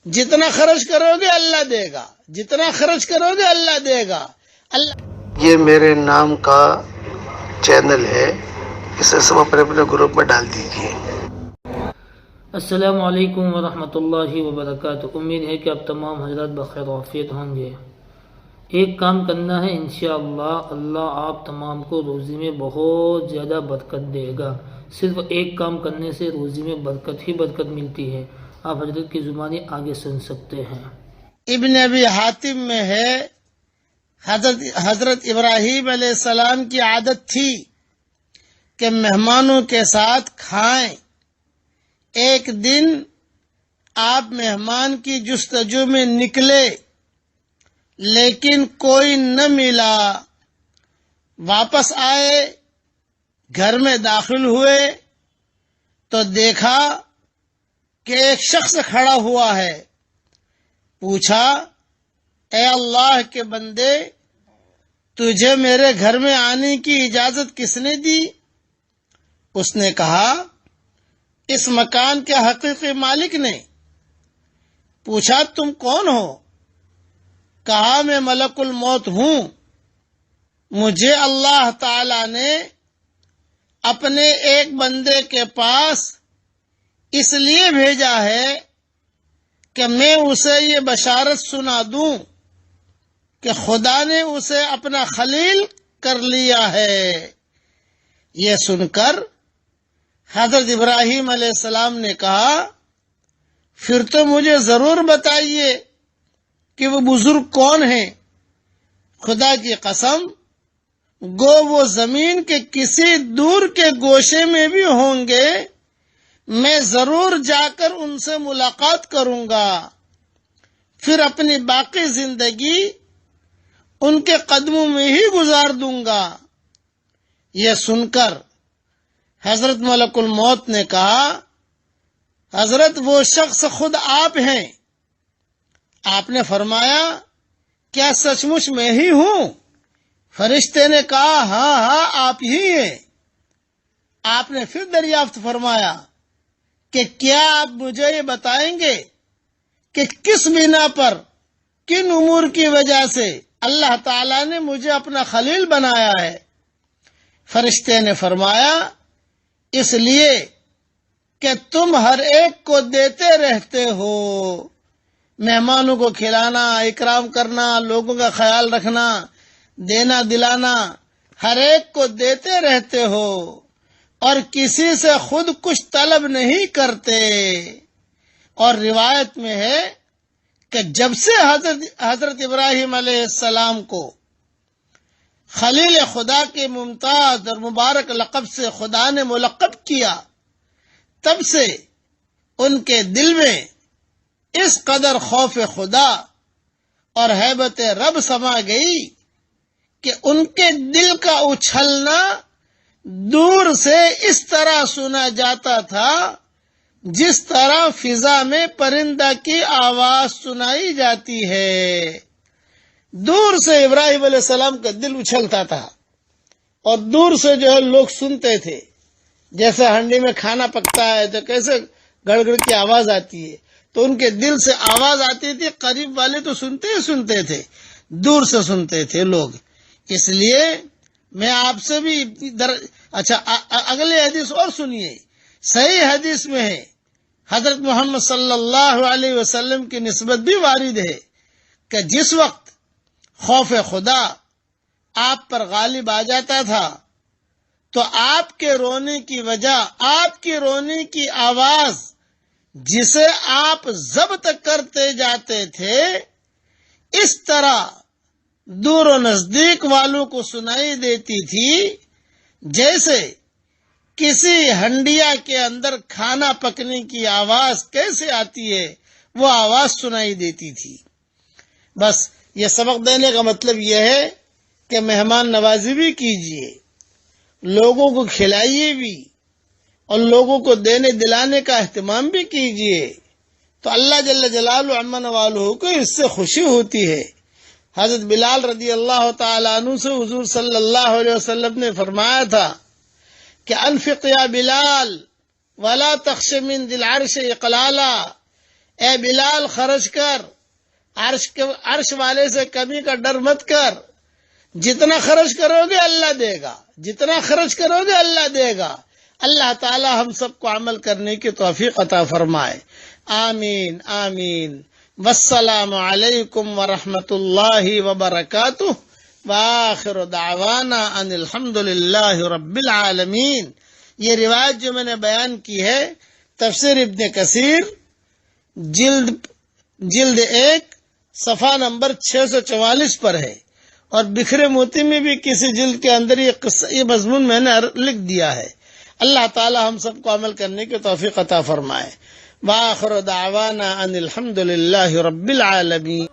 جتنا خرچ کرو گے اللہ دے گا، جتنا خرچ کرو گے اللہ دے گا۔ اللہ یہ میرے نام کا چینل ہے، اسے سب اپنے اپنے گروپ میں ڈال دیجیے۔ السلام علیکم ورحمۃ اللہ وبرکاتہ۔ امید ہے کہ آپ تمام حضرات بخیر و عافیت ہوں گے۔ ایک کام کرنا ہے، انشاءاللہ اللہ آپ تمام کو روزی میں بہت زیادہ برکت دے گا۔ صرف ایک کام کرنے سے روزی میں برکت ہی برکت ملتی ہے۔ آپ حضرت کی زبانی آگے سن سکتے ہیں۔ ابن ابی حاتم میں ہے، حضرت ابراہیم علیہ السلام کی عادت تھی کہ مہمانوں کے ساتھ کھائیں۔ ایک دن آپ مہمان کی جستجو میں نکلے لیکن کوئی نہ ملا۔ واپس آئے، گھر میں داخل ہوئے تو دیکھا کہ ایک شخص کھڑا ہوا ہے۔ پوچھا، اے اللہ کے بندے، تجھے میرے گھر میں آنے کی اجازت کس نے دی؟ اس نے کہا، اس مکان کے حقیقی مالک نے۔ پوچھا، تم کون ہو؟ کہا، میں ملک الموت ہوں، مجھے اللہ تعالی نے اپنے ایک بندے کے پاس اس لیے بھیجا ہے کہ میں اسے یہ بشارت سنا دوں کہ خدا نے اسے اپنا خلیل کر لیا ہے۔ یہ سن کر حضرت ابراہیم علیہ السلام نے کہا، پھر تو مجھے ضرور بتائیے کہ وہ بزرگ کون ہیں۔ خدا کی قسم، گو وہ زمین کے کسی دور کے گوشے میں بھی ہوں گے، میں ضرور جا کر ان سے ملاقات کروں گا، پھر اپنی باقی زندگی ان کے قدموں میں ہی گزار دوں گا۔ یہ سن کر حضرت ملک الموت نے کہا، حضرت وہ شخص خود آپ ہیں۔ آپ نے فرمایا، کیا سچ مچ میں ہی ہوں؟ فرشتے نے کہا، ہاں ہاں آپ ہی ہیں۔ آپ نے پھر دریافت فرمایا کہ کیا آپ مجھے یہ بتائیں گے کہ کس بنا پر، کن امور کی وجہ سے اللہ تعالیٰ نے مجھے اپنا خلیل بنایا ہے؟ فرشتے نے فرمایا، اس لیے کہ تم ہر ایک کو دیتے رہتے ہو۔ مہمانوں کو کھلانا، اکرام کرنا، لوگوں کا خیال رکھنا، دینا دلانا، ہر ایک کو دیتے رہتے ہو اور کسی سے خود کچھ طلب نہیں کرتے۔ اور روایت میں ہے کہ جب سے حضرت ابراہیم علیہ السلام کو خلیل خدا کے ممتاز اور مبارک لقب سے خدا نے ملقب کیا، تب سے ان کے دل میں اس قدر خوف خدا اور ہیبت رب سما گئی کہ ان کے دل کا اچھلنا دور سے اس طرح سنا جاتا تھا جس طرح فضا میں پرندہ کی آواز سنائی جاتی ہے۔ دور سے ابراہیم علیہ السلام کا دل اچھلتا تھا اور دور سے جو ہے لوگ سنتے تھے، جیسے ہنڈی میں کھانا پکتا ہے تو کیسے گڑگڑ کی آواز آتی ہے، تو ان کے دل سے آواز آتی تھی، قریب والے تو سنتے ہی سنتے تھے، دور سے سنتے تھے لوگ۔ اس لیے میں آپ سے بھی اچھا اگلے حدیث اور سنیے، صحیح حدیث میں ہے، حضرت محمد صلی اللہ علیہ وسلم کی نسبت بھی وارد ہے کہ جس وقت خوف خدا آپ پر غالب آ جاتا تھا تو آپ کے رونے کی وجہ، آپ کی رونے کی آواز جسے آپ ضبط کرتے جاتے تھے، اس طرح دور و نزدیک والوں کو سنائی دیتی تھی جیسے کسی ہنڈیا کے اندر کھانا پکنے کی آواز کیسے آتی ہے، وہ آواز سنائی دیتی تھی۔ بس یہ سبق دینے کا مطلب یہ ہے کہ مہمان نوازی بھی کیجیے، لوگوں کو کھلائیے بھی اور لوگوں کو دینے دلانے کا اہتمام بھی کیجیے، تو اللہ جل جلالہ عما نوالہ کو اس سے خوشی ہوتی ہے۔ حضرت بلال رضی اللہ تعالیٰ عنہ سے حضور صلی اللہ علیہ وسلم نے فرمایا تھا کہ انفق یا بلال ولا تخش من ذی العرش اقلالا، اے بلال خرچ کر، عرش والے سے کمی کا ڈر مت کر، جتنا خرچ کرو گے اللہ دے گا، جتنا خرچ کرو گے اللہ دے گا۔ اللہ تعالی ہم سب کو عمل کرنے کی توفیق عطا فرمائے، آمین آمین۔ والسلام علیکم ورحمۃ اللہ وبرکاتہ، وآخر دعوانا ان الحمد للہ رب العالمین۔ یہ روایت جو میں نے بیان کی ہے تفسیر ابن کثیر جلد 1 صفحہ نمبر 644 پر ہے، اور بکھرے موتی میں بھی کسی جلد کے اندر یہ مضمون میں نے لکھ دیا ہے۔ اللہ تعالی ہم سب کو عمل کرنے کی توفیق عطا فرمائے۔ وآخر دعوانا ان الحمد للہ رب العالمین۔